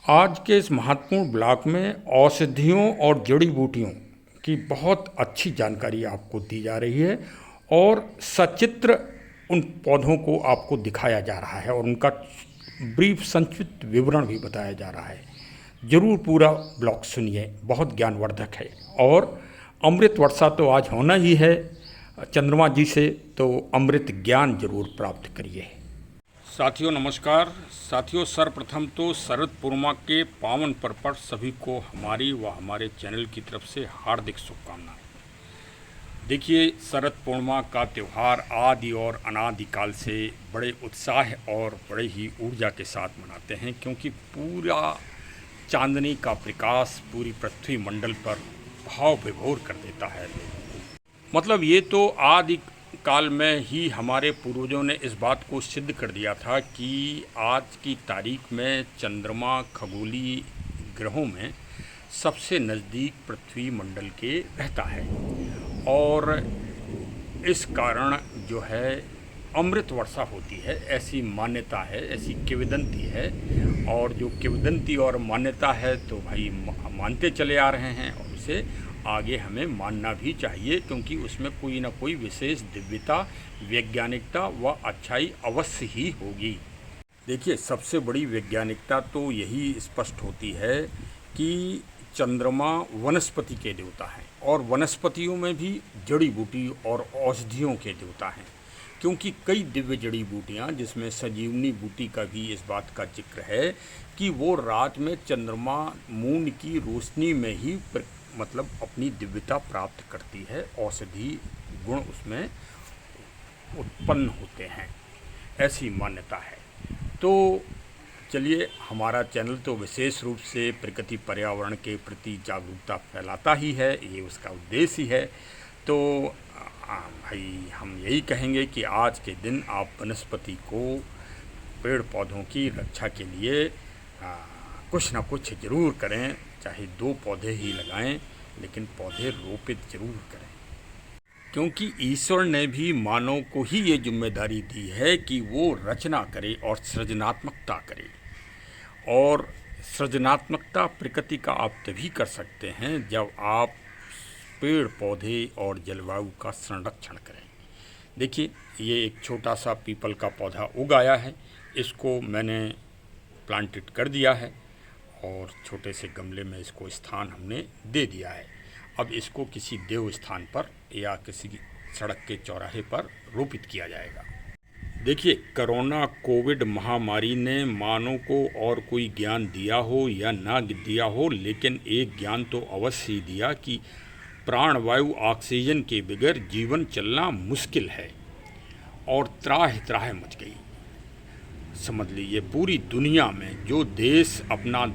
आज के इस महत्वपूर्ण ब्लॉक में औषधियों और जड़ी बूटियों की बहुत अच्छी जानकारी आपको दी जा रही है और सचित्र उन पौधों को आपको दिखाया जा रहा है और उनका ब्रीफ संक्षिप्त विवरण भी बताया जा रहा है। जरूर पूरा ब्लॉग सुनिए, बहुत ज्ञानवर्धक है। और अमृत वर्षा तो आज होना ही है चंद्रमा जी से, तो अमृत ज्ञान जरूर प्राप्त करिए। साथियों नमस्कार। साथियों, सर्वप्रथम तो शरद पूर्णिमा के पावन पर्व पर सभी को हमारी व हमारे चैनल की तरफ से हार्दिक शुभकामनाएं। देखिए, शरद पूर्णिमा का त्यौहार आदि और अनादिकाल से बड़े उत्साह और बड़े ही ऊर्जा के साथ मनाते हैं, क्योंकि पूरा चांदनी का प्रकाश पूरी पृथ्वी मंडल पर भाव विभोर कर देता है। मतलब ये तो आदि काल में ही हमारे पूर्वजों ने इस बात को सिद्ध कर दिया था कि आज की तारीख में चंद्रमा खगोलीय ग्रहों में सबसे नज़दीक पृथ्वी मंडल के रहता है और इस कारण जो है अमृत वर्षा होती है, ऐसी मान्यता है, ऐसी किंवदंती है। और जो किंवदंती और मान्यता है तो भाई मानते चले आ रहे हैं और उसे आगे हमें मानना भी चाहिए, क्योंकि उसमें कोई ना कोई विशेष दिव्यता, वैज्ञानिकता व अच्छाई अवश्य ही होगी। देखिए, सबसे बड़ी वैज्ञानिकता तो यही स्पष्ट होती है कि चंद्रमा वनस्पति के देवता हैं और वनस्पतियों में भी जड़ी बूटी और औषधियों के देवता हैं, क्योंकि कई दिव्य जड़ी बूटियाँ, जिसमें संजीवनी बूटी का भी इस बात का जिक्र है कि वो रात में चंद्रमा मून की रोशनी में ही मतलब अपनी दिव्यता प्राप्त करती है, औषधि गुण उसमें उत्पन्न होते हैं, ऐसी मान्यता है। तो चलिए, हमारा चैनल तो विशेष रूप से प्रकृति पर्यावरण के प्रति जागरूकता फैलाता ही है, ये उसका उद्देश्य ही है। तो भाई हम यही कहेंगे कि आज के दिन आप वनस्पति को, पेड़ पौधों की रक्षा के लिए कुछ ना कुछ ज़रूर करें, चाहे 2 पौधे ही लगाएं, लेकिन पौधे रोपित ज़रूर करें, क्योंकि ईश्वर ने भी मानव को ही ये जिम्मेदारी दी है कि वो रचना करे और सृजनात्मकता करे। और सृजनात्मकता प्रकृति का आप तभी कर सकते हैं जब आप पेड़ पौधे और जलवायु का संरक्षण करें। देखिए, ये एक छोटा सा पीपल का पौधा उगाया है, इसको मैंने प्लांटेड कर दिया है और छोटे से गमले में इसको स्थान हमने दे दिया है। अब इसको किसी देव स्थान पर या किसी सड़क के चौराहे पर रोपित किया जाएगा। देखिए, कोरोना कोविड महामारी ने मानव को और कोई ज्ञान दिया हो या ना दिया हो, लेकिन एक ज्ञान तो अवश्य ही दिया कि प्राणवायु ऑक्सीजन के बगैर जीवन चलना मुश्किल है। और त्राह त्राह मच गई। समझ लीजिए, पूरी दुनिया में जो देश अपना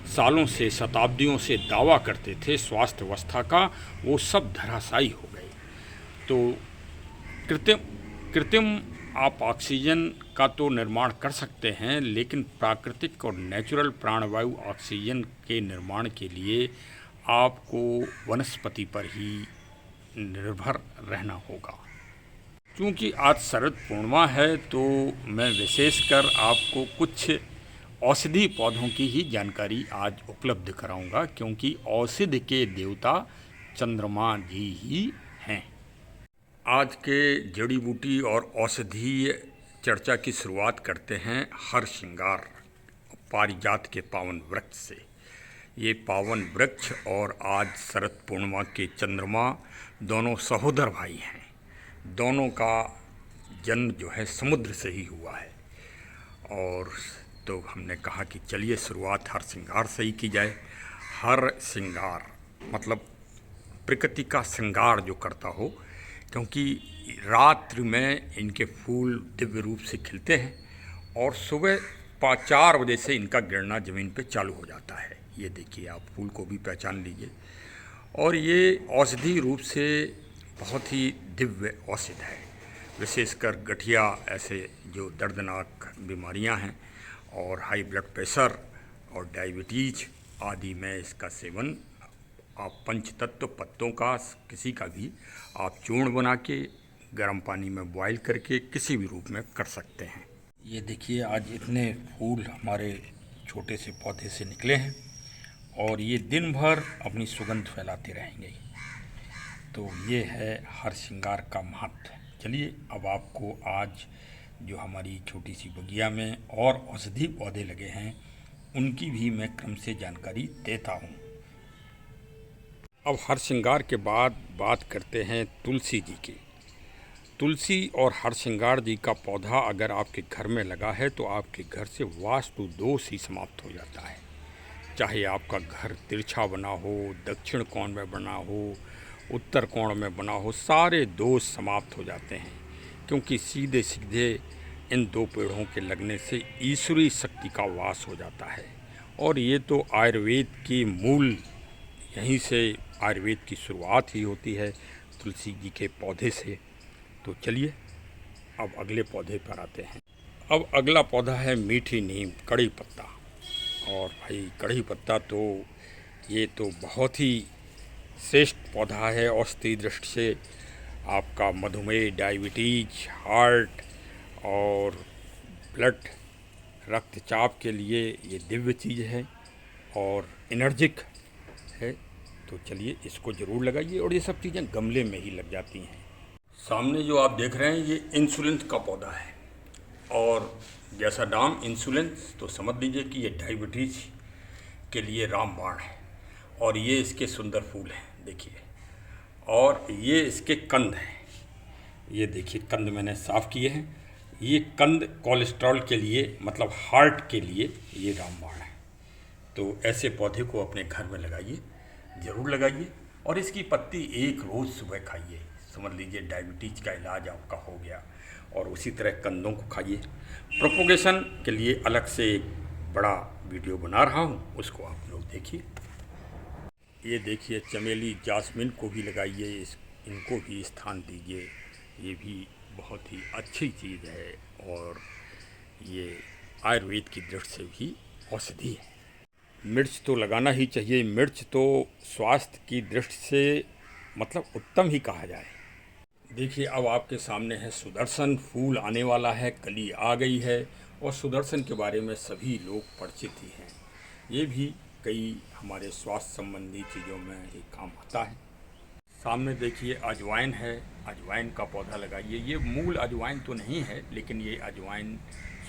सालों से, शताब्दियों से दावा करते थे स्वास्थ्य व्यवस्था का, वो सब धराशायी हो गए। तो कृत्रिम आप ऑक्सीजन का तो निर्माण कर सकते हैं, लेकिन प्राकृतिक और नेचुरल प्राणवायु ऑक्सीजन के निर्माण के लिए आपको वनस्पति पर ही निर्भर रहना होगा। क्योंकि आज शरद पूर्णिमा है, तो मैं विशेषकर आपको कुछ औषधि पौधों की ही जानकारी आज उपलब्ध कराऊंगा, क्योंकि औषधि के देवता चंद्रमा जी ही हैं। आज के जड़ी बूटी और औषधीय चर्चा की शुरुआत करते हैं हरसिंगार पारिजात के पावन वृक्ष से। ये पावन वृक्ष और आज शरद पूर्णिमा के चंद्रमा दोनों सहोदर भाई हैं। दोनों का जन्म जो है समुद्र से ही हुआ है। और तो हमने कहा कि चलिए शुरुआत हरसिंगार से ही की जाए। हरसिंगार मतलब प्रकृति का श्रृंगार जो करता हो, क्योंकि रात्रि में इनके फूल दिव्य रूप से खिलते हैं और सुबह 4 बजे से इनका गिरना ज़मीन पे चालू हो जाता है। ये देखिए, आप फूल को भी पहचान लीजिए। और ये औषधि रूप से बहुत ही दिव्य औषध है, विशेषकर गठिया ऐसे जो दर्दनाक बीमारियां हैं और हाई ब्लड प्रेशर और डायबिटीज आदि में इसका सेवन आप पंचतत्व पत्तों का किसी का भी आप चूर्ण बना के गर्म पानी में बॉईल करके किसी भी रूप में कर सकते हैं। ये देखिए, आज इतने फूल हमारे छोटे से पौधे से निकले हैं और ये दिन भर अपनी सुगंध फैलाते रहेंगे। तो ये है हरसिंगार का महत्व। चलिए अब आपको आज जो हमारी छोटी सी बगिया में और औषधि पौधे लगे हैं उनकी भी मैं क्रम से जानकारी देता हूँ। अब हरसिंगार के बाद बात करते हैं तुलसी जी की। तुलसी और हरसिंगार जी का पौधा अगर आपके घर में लगा है तो आपके घर से वास्तु दोष ही समाप्त हो जाता है। चाहे आपका घर तिरछा बना हो, दक्षिण कोण में बना हो, उत्तर कोण में बना हो, सारे दोष समाप्त हो जाते हैं, क्योंकि सीधे सीधे इन दो पेड़ों के लगने से ईश्वरीय शक्ति का वास हो जाता है। और ये तो आयुर्वेद की मूल, यहीं से आयुर्वेद की शुरुआत ही होती है तुलसी जी के पौधे से। तो चलिए अब अगले पौधे पर आते हैं। अब अगला पौधा है मीठी नीम, कड़ी पत्ता। और भाई कड़ी पत्ता तो ये तो बहुत ही श्रेष्ठ पौधा है औषधि दृष्टि से। आपका मधुमेह, डायबिटीज, हार्ट और ब्लड रक्तचाप के लिए ये दिव्य चीज़ है और एनर्जिक है। तो चलिए इसको ज़रूर लगाइए। और ये सब चीज़ें गमले में ही लग जाती हैं। सामने जो आप देख रहे हैं ये इंसुलिन का पौधा है और जैसा नाम इंसुलिन, तो समझ लीजिए कि ये डायबिटीज़ के लिए रामबाण है। और ये इसके सुंदर फूल हैं, देखिए। और ये इसके कंद हैं, ये देखिए कंद मैंने साफ़ किए हैं। ये कंद कोलेस्ट्रॉल के लिए, मतलब हार्ट के लिए ये रामबाण है। तो ऐसे पौधे को अपने घर में लगाइए, ज़रूर लगाइए। और इसकी पत्ती एक रोज़ सुबह खाइए, समझ लीजिए डायबिटीज़ का इलाज आपका हो गया। और उसी तरह कंदों को खाइए। प्रोपोगेशन के लिए अलग से एक बड़ा वीडियो बना रहा हूँ, उसको आप लोग देखिए। ये देखिए चमेली, जास्मिन को भी लगाइए, इनको भी स्थान दीजिए। ये भी बहुत ही अच्छी चीज़ है और ये आयुर्वेद की दृष्टि से भी औषधि है। मिर्च तो लगाना ही चाहिए। मिर्च तो स्वास्थ्य की दृष्टि से मतलब उत्तम ही कहा जाए। देखिए अब आपके सामने है सुदर्शन। फूल आने वाला है, कली आ गई है और सुदर्शन के बारे में सभी लोग परिचित ही हैं। ये भी कई हमारे स्वास्थ्य संबंधी चीज़ों में ये काम आता है। सामने देखिए अजवाइन है, अजवाइन का पौधा लगाइए। ये मूल अजवाइन तो नहीं है, लेकिन ये अजवाइन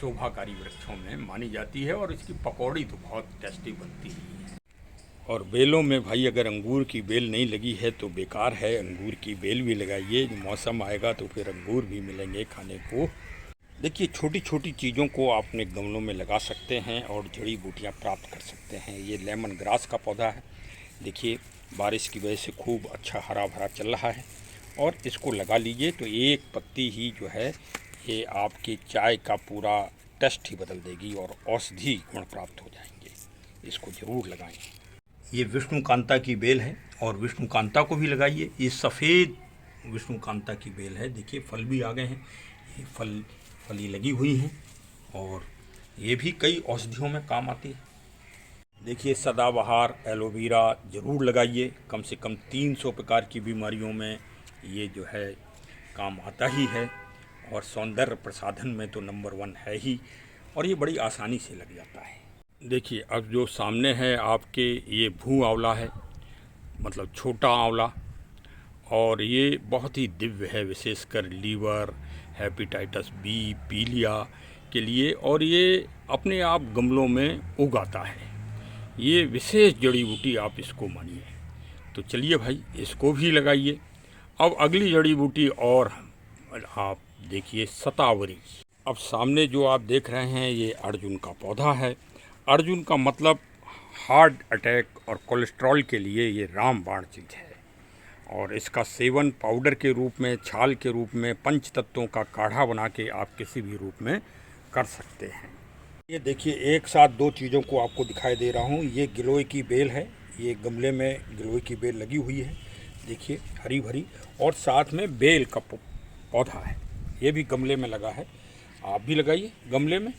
शोभाकारी वृक्षों में मानी जाती है और इसकी पकौड़ी तो बहुत टेस्टी बनती ही है। और बेलों में भाई अगर अंगूर की बेल नहीं लगी है तो बेकार है, अंगूर की बेल भी लगाइए। मौसम आएगा तो फिर अंगूर भी मिलेंगे खाने को। देखिए छोटी छोटी चीज़ों को आप अपने गमलों में लगा सकते हैं और जड़ी बूटियाँ प्राप्त कर सकते हैं। ये लेमन ग्रास का पौधा है, देखिए बारिश की वजह से खूब अच्छा हरा भरा चल रहा है। और इसको लगा लीजिए तो एक पत्ती ही जो है ये आपकी चाय का पूरा टेस्ट ही बदल देगी और औषधि गुण प्राप्त हो जाएंगे। इसको ज़रूर लगाएं। ये विष्णुकांता की बेल है और विष्णुकांता को भी लगाइए। ये सफ़ेद विष्णुकांता की बेल है, देखिए फल भी आ गए हैं। ये फली लगी हुई हैं और ये भी कई औषधियों में काम आती है। देखिए सदाबहार एलोवेरा ज़रूर लगाइए। कम से कम 300 प्रकार की बीमारियों में ये जो है काम आता ही है और सौंदर्य प्रसाधन में तो नंबर 1 है ही। और ये बड़ी आसानी से लग जाता है। देखिए अब जो सामने है आपके ये भू आंवला है, मतलब छोटा आंवला। और ये बहुत ही दिव्य है, विशेषकर लीवर, हेपेटाइटिस बी, पीलिया के लिए। और ये अपने आप गमलों में उगाता है। ये विशेष जड़ी बूटी आप इसको मानिए। तो चलिए भाई इसको भी लगाइए। अब अगली जड़ी बूटी और आप देखिए शतावरी। अब सामने जो आप देख रहे हैं ये अर्जुन का पौधा है। अर्जुन का मतलब हार्ट अटैक और कोलेस्ट्रॉल के लिए ये रामबाण चीज़ है। और इसका सेवन पाउडर के रूप में, छाल के रूप में, पंच तत्वों का काढ़ा बना के आप किसी भी रूप में कर सकते हैं। ये देखिए एक साथ दो चीज़ों को आपको दिखाई दे रहा हूँ। ये गिलोय की बेल है, ये गमले में गिलोय की बेल लगी हुई है, देखिए हरी भरी। और साथ में बेल का पौधा है, ये भी गमले में लगा है। आप भी लगाइए गमले में।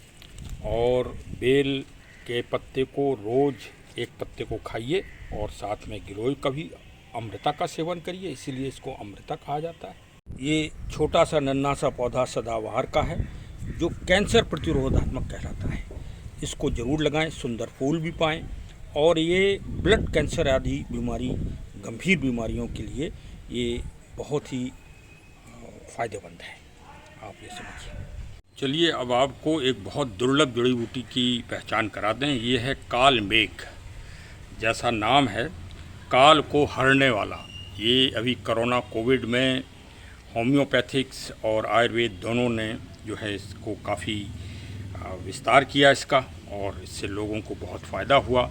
और बेल के पत्ते को रोज़ एक पत्ते को खाइए और साथ में गिलोय का भी अमृता का सेवन करिए, इसीलिए इसको अमृता कहा जाता है। ये छोटा सा नन्हा सा पौधा सदाबहार का है जो कैंसर प्रतिरोधात्मक कहलाता है। इसको ज़रूर लगाएं, सुंदर फूल भी पाएं और ये ब्लड कैंसर आदि बीमारी, गंभीर बीमारियों के लिए ये बहुत ही फ़ायदेमंद है। आप ये समझिए। चलिए अब आपको एक बहुत दुर्लभ जड़ी बूटी की पहचान करा दें। ये है काल मेघ। जैसा नाम है, काल को हरने वाला। ये अभी कोरोना कोविड में होम्योपैथिक्स और आयुर्वेद दोनों ने जो है इसको काफ़ी विस्तार किया इसका, और इससे लोगों को बहुत फ़ायदा हुआ।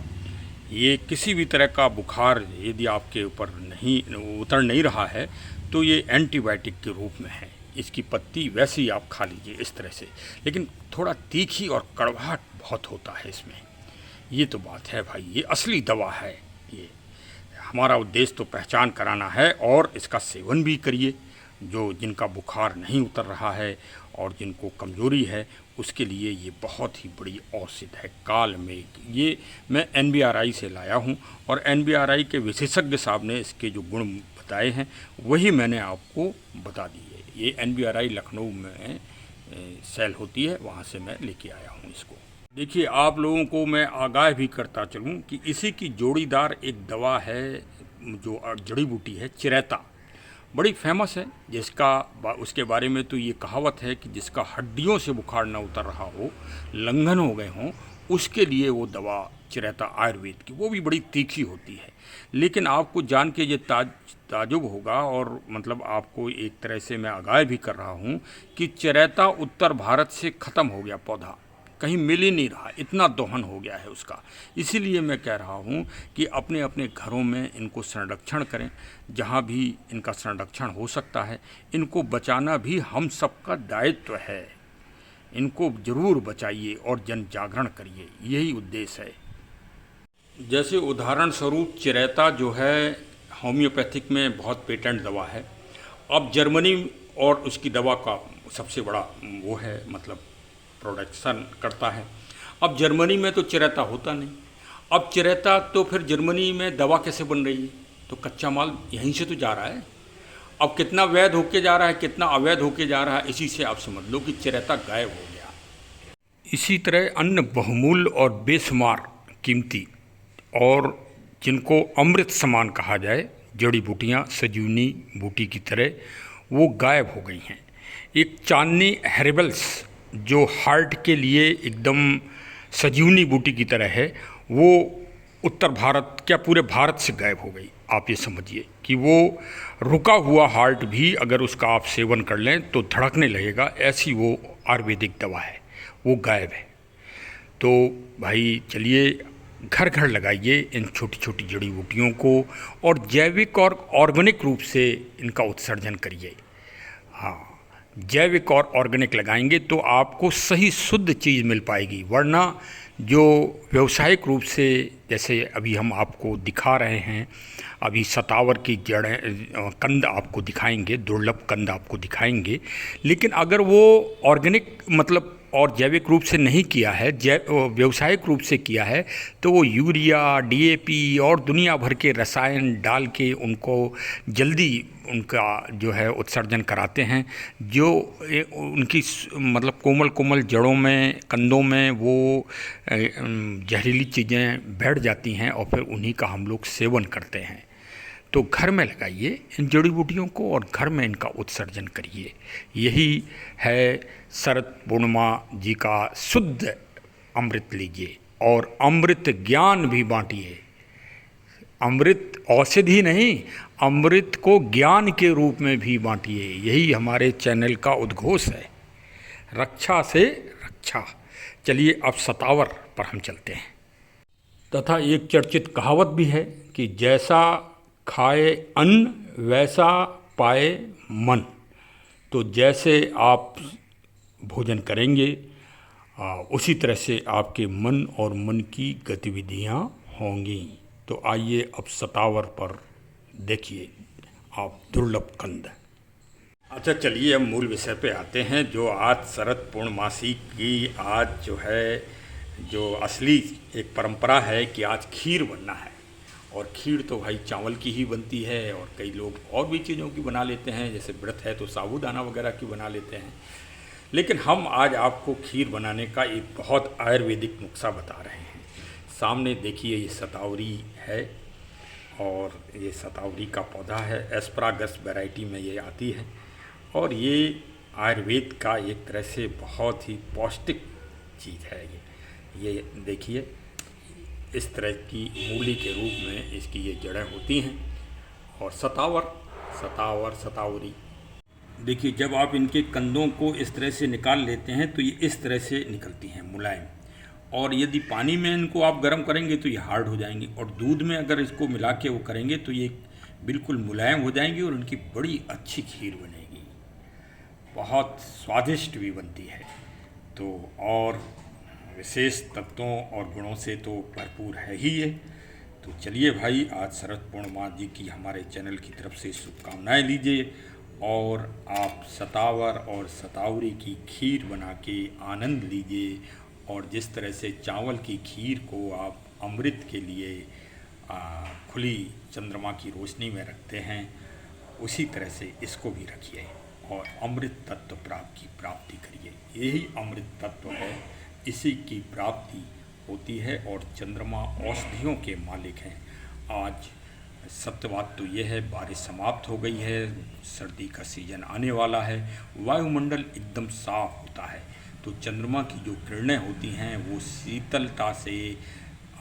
ये किसी भी तरह का बुखार यदि आपके ऊपर नहीं उतर नहीं रहा है तो ये एंटीबायोटिक के रूप में है। इसकी पत्ती वैसे ही आप खा लीजिए इस तरह से, लेकिन थोड़ा तीखी और कड़वाहट बहुत होता है इसमें। ये तो बात है भाई, ये असली दवा है। ये हमारा उद्देश्य तो पहचान कराना है, और इसका सेवन भी करिए। जो जिनका बुखार नहीं उतर रहा है और जिनको कमज़ोरी है उसके लिए ये बहुत ही बड़ी औषधि है काल मेघ। ये मैं NBRI से लाया हूँ, और NBRI के विशेषज्ञ साहब ने इसके जो गुण बताए हैं वही मैंने आपको बता दिए। ये NBRI लखनऊ में सेल होती है, वहाँ से मैं लेके आया हूँ इसको। देखिए, आप लोगों को मैं आगाह भी करता चलूँ कि इसी की जोड़ीदार एक दवा है जो जड़ी बूटी है, चिरैता। बड़ी फेमस है, जिसका उसके बारे में तो ये कहावत है कि जिसका हड्डियों से बुखार ना उतर रहा हो, लंघन हो गए हों, उसके लिए वो दवा चिरैता आयुर्वेद की, वो भी बड़ी तीखी होती है। लेकिन आपको जान के ये ताजुब होगा, और मतलब आपको एक तरह से मैं आगाह भी कर रहा हूँ कि चिरैता उत्तर भारत से ख़त्म हो गया, पौधा कहीं मिल ही नहीं रहा, इतना दोहन हो गया है उसका। इसीलिए मैं कह रहा हूँ कि अपने अपने घरों में इनको संरक्षण करें, जहाँ भी इनका संरक्षण हो सकता है। इनको बचाना भी हम सबका दायित्व है। इनको ज़रूर बचाइए और जन जागरण करिए, यही उद्देश्य है। जैसे उदाहरण स्वरूप चिरैता जो है होम्योपैथिक में बहुत पेटेंट दवा है। अब जर्मनी और उसकी दवा का सबसे बड़ा वो है, मतलब प्रोडक्शन करता है। अब जर्मनी में तो चिरैता होता नहीं। अब चिरैता तो फिर जर्मनी में दवा कैसे बन रही है? तो कच्चा माल यहीं से तो जा रहा है। अब कितना वैध होके जा रहा है, कितना अवैध होके जा रहा है, इसी से आप समझ लो कि चिरैता गायब हो गया। इसी तरह अन्य बहुमूल्य और बेशुमार कीमती और जिनको अमृत समान कहा जाए जड़ी बूटियाँ सजीवनी बूटी की तरह, वो गायब हो गई हैं। एक चांदनी हेर्बल्स जो हार्ट के लिए एकदम सजीवनी बूटी की तरह है, वो उत्तर भारत, क्या पूरे भारत से गायब हो गई। आप ये समझिए कि वो रुका हुआ हार्ट भी अगर उसका आप सेवन कर लें तो धड़कने लगेगा, ऐसी वो आयुर्वेदिक दवा है, वो गायब है। तो भाई चलिए, घर घर लगाइए इन छोटी छोटी जड़ी बूटियों को, और जैविक और ऑर्गेनिक रूप से इनका उत्सर्जन करिए। हाँ, जैविक और ऑर्गेनिक लगाएंगे तो आपको सही शुद्ध चीज़ मिल पाएगी, वरना जो व्यावसायिक रूप से, जैसे अभी हम आपको दिखा रहे हैं, अभी सतावर की जड़ें कंद आपको दिखाएंगे, दुर्लभ कंद आपको दिखाएंगे, लेकिन अगर वो ऑर्गेनिक मतलब और जैविक रूप से नहीं किया है, व्यावसायिक रूप से किया है, तो वो यूरिया, DAP और दुनिया भर के रसायन डाल के उनको जल्दी उनका जो है उत्सर्जन कराते हैं, जो उनकी मतलब कोमल कोमल जड़ों में, कंदों में वो जहरीली चीज़ें बैठ जाती हैं, और फिर उन्हीं का हम लोग सेवन करते हैं। तो घर में लगाइए इन जड़ी बूटियों को और घर में इनका उत्सर्जन करिए। यही है शरद पूर्णिमा जी का शुद्ध अमृत लीजिए, और अमृत ज्ञान भी बांटिए। अमृत औषधि नहीं, अमृत को ज्ञान के रूप में भी बांटिए। यही हमारे चैनल का उद्घोष है, रक्षा से रक्षा। चलिए अब सतावर पर हम चलते हैं। तथा एक चर्चित कहावत भी है कि जैसा खाए अन्न वैसा पाए मन। तो जैसे आप भोजन करेंगे उसी तरह से आपके मन और मन की गतिविधियां होंगी। तो आइए अब सतावर पर देखिए आप दुर्लभ कंद। अच्छा चलिए अब मूल विषय पे आते हैं। जो आज शरद पूर्णमासी की आज जो है, जो असली एक परंपरा है कि आज खीर बनना है, और खीर तो भाई चावल की ही बनती है, और कई लोग और भी चीज़ों की बना लेते हैं, जैसे व्रत है तो साबूदाना वगैरह की बना लेते हैं। लेकिन हम आज आपको खीर बनाने का एक बहुत आयुर्वेदिक नुस्खा बता रहे हैं। सामने देखिए ये शतावरी है, और ये शतावरी का पौधा है, एस्परागस वैरायटी में ये आती है, और ये आयुर्वेद का एक तरह से बहुत ही पौष्टिक चीज़ है। ये देखिए इस तरह की मूली के रूप में इसकी ये जड़ें होती हैं। और शतावरी देखिए, जब आप इनके कंदों को इस तरह से निकाल लेते हैं तो ये इस तरह से निकलती हैं मुलायम, और यदि पानी में इनको आप गर्म करेंगे तो ये हार्ड हो जाएंगी, और दूध में अगर इसको मिला के वो करेंगे तो ये बिल्कुल मुलायम हो जाएंगी और इनकी बड़ी अच्छी खीर बनेगी, बहुत स्वादिष्ट भी बनती है। तो और विशेष तत्वों और गुणों से तो भरपूर है ही ये। तो चलिए भाई, आज शरद पूर्णिमा जी की हमारे चैनल की तरफ से शुभकामनाएं लीजिए, और आप शतावर और शतावरी की खीर बना के आनंद लीजिए। और जिस तरह से चावल की खीर को आप अमृत के लिए खुली चंद्रमा की रोशनी में रखते हैं, उसी तरह से इसको भी रखिए और अमृत तत्व प्राप्ति करिए। यही अमृत तत्व है, इसी की प्राप्ति होती है, और चंद्रमा औषधियों के मालिक हैं। आज सत्य बात तो ये है, बारिश समाप्त हो गई है, सर्दी का सीजन आने वाला है, वायुमंडल एकदम साफ होता है, तो चंद्रमा की जो किरणें होती हैं वो शीतलता से,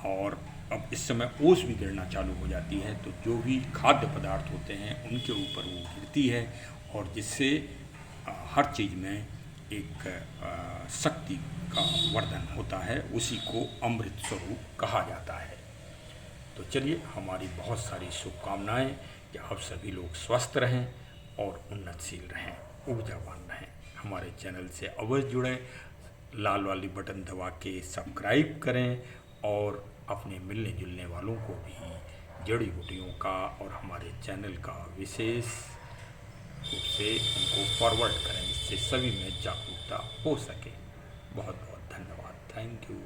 और अब इस समय ओस भी गिरना चालू हो जाती है, तो जो भी खाद्य पदार्थ होते हैं उनके ऊपर वो गिरती है, और जिससे हर चीज़ में एक शक्ति का वर्धन होता है, उसी को अमृत स्वरूप कहा जाता है। तो चलिए, हमारी बहुत सारी शुभकामनाएं कि आप सभी लोग स्वस्थ रहें और उन्नतशील रहें, ऊर्जावान रहें। हमारे चैनल से अवश्य जुड़ें, लाल वाली बटन दबा के सब्सक्राइब करें, और अपने मिलने जुलने वालों को भी जड़ी बूटियों का और हमारे चैनल का विशेष रूप से उनको फॉरवर्ड करें, जिससे सभी में जागरूकता हो सके। बहुत बहुत धन्यवाद। Thank you.